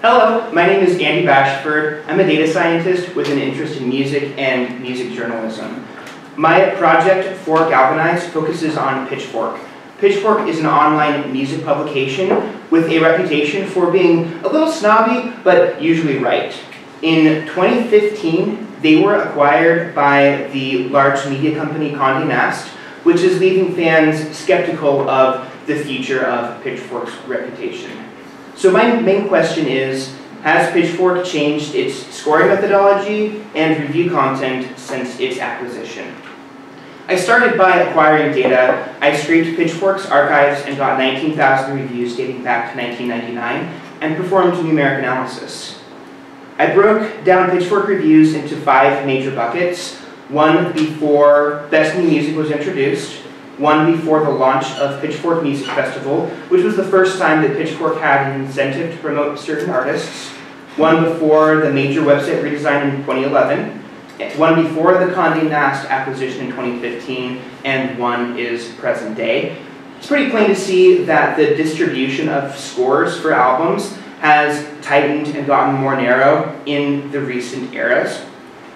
Hello, my name is Andy Bashford. I'm a data scientist with an interest in music and music journalism. My project for Galvanize focuses on Pitchfork. Pitchfork is an online music publication with a reputation for being a little snobby, but usually right. In 2015, they were acquired by the large media company Condé Nast, which is leaving fans skeptical of the future of Pitchfork's reputation. So my main question is, has Pitchfork changed its scoring methodology and review content since its acquisition? I started by acquiring data. I scraped Pitchfork's archives and got 19,000 reviews dating back to 1999 and performed numeric analysis. I broke down Pitchfork reviews into 5 major buckets: one before Best New Music was introduced, one before the launch of Pitchfork Music Festival, which was the first time that Pitchfork had an incentive to promote certain artists, one before the major website redesign in 2011, one before the Condé Nast acquisition in 2015, and one is present day. It's pretty plain to see that the distribution of scores for albums has tightened and gotten more narrow in the recent eras.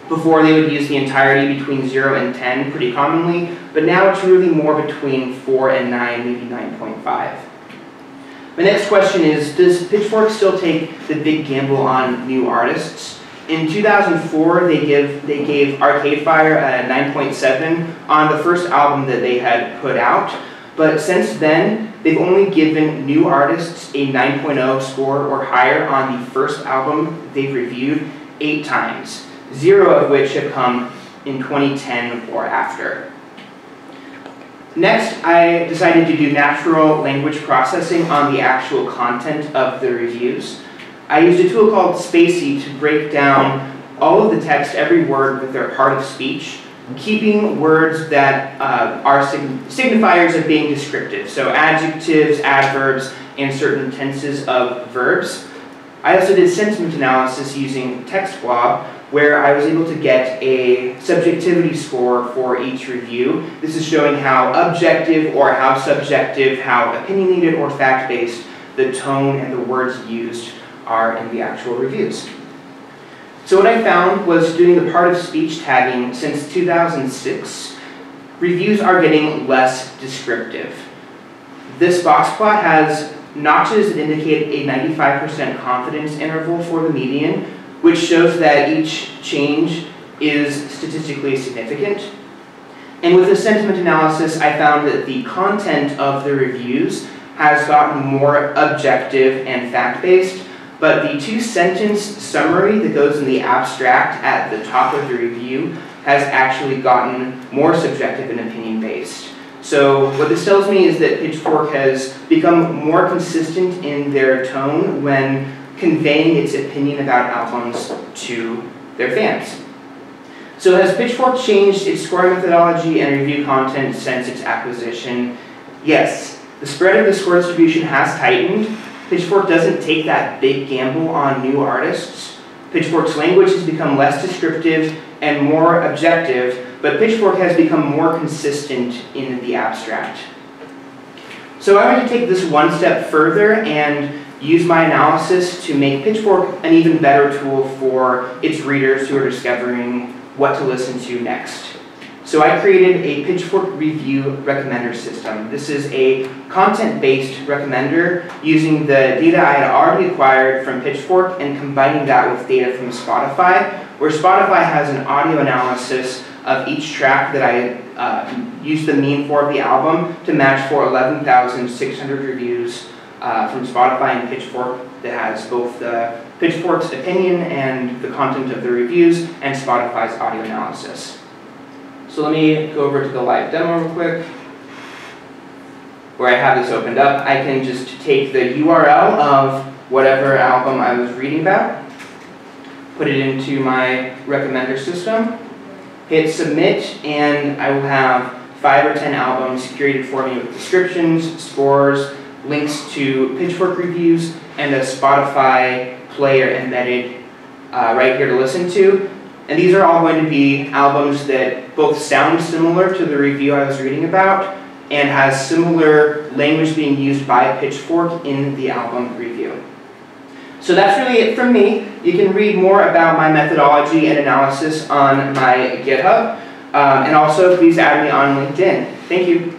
Before, they would use the entirety between 0 and 10 pretty commonly, but now it's really more between 4 and 9, maybe 9.5. My next question is, does Pitchfork still take the big gamble on new artists? In 2004, they gave Arcade Fire a 9.7 on the first album that they had put out, but since then, they've only given new artists a 9.0 score or higher on the first album they've reviewed 8 times. 0 of which have come in 2010 or after. Next, I decided to do natural language processing on the actual content of the reviews. I used a tool called Spacey to break down all of the text, every word with their part of speech, keeping words that are signifiers of being descriptive, so adjectives, adverbs, and certain tenses of verbs. I also did sentiment analysis using TextBlob, where I was able to get a subjectivity score for each review. This is showing how objective or how subjective, how opinionated or fact-based the tone and the words used are in the actual reviews. So what I found was, doing the part of speech tagging since 2006, reviews are getting less descriptive. This box plot has notches that indicate a 95% confidence interval for the median, which shows that each change is statistically significant. And with the sentiment analysis, I found that the content of the reviews has gotten more objective and fact-based, but the 2-sentence summary that goes in the abstract at the top of the review has actually gotten more subjective and opinion-based. So what this tells me is that Pitchfork has become more consistent in their tone when conveying its opinion about albums to their fans. So has Pitchfork changed its scoring methodology and review content since its acquisition? Yes. The spread of the score distribution has tightened. Pitchfork doesn't take that big gamble on new artists. Pitchfork's language has become less descriptive and more objective, but Pitchfork has become more consistent in the abstract. So I'm going to take this one step further and use my analysis to make Pitchfork an even better tool for its readers who are discovering what to listen to next. So I created a Pitchfork review recommender system. This is a content-based recommender using the data I had already acquired from Pitchfork and combining that with data from Spotify, where Spotify has an audio analysis of each track that I used the mean for the album to match for 11,600 reviews from Spotify and Pitchfork that has both the Pitchfork's opinion and the content of the reviews and Spotify's audio analysis. So let me go over to the live demo real quick, where I have this opened up. I can just take the URL of whatever album I was reading about, put it into my recommender system, hit submit, and I will have 5 or 10 albums curated for me with descriptions, scores, links to Pitchfork reviews, and a Spotify player embedded right here to listen to. And these are all going to be albums that both sound similar to the review I was reading about and has similar language being used by Pitchfork in the album review. So that's really it from me. You can read more about my methodology and analysis on my GitHub. And also, please add me on LinkedIn. Thank you.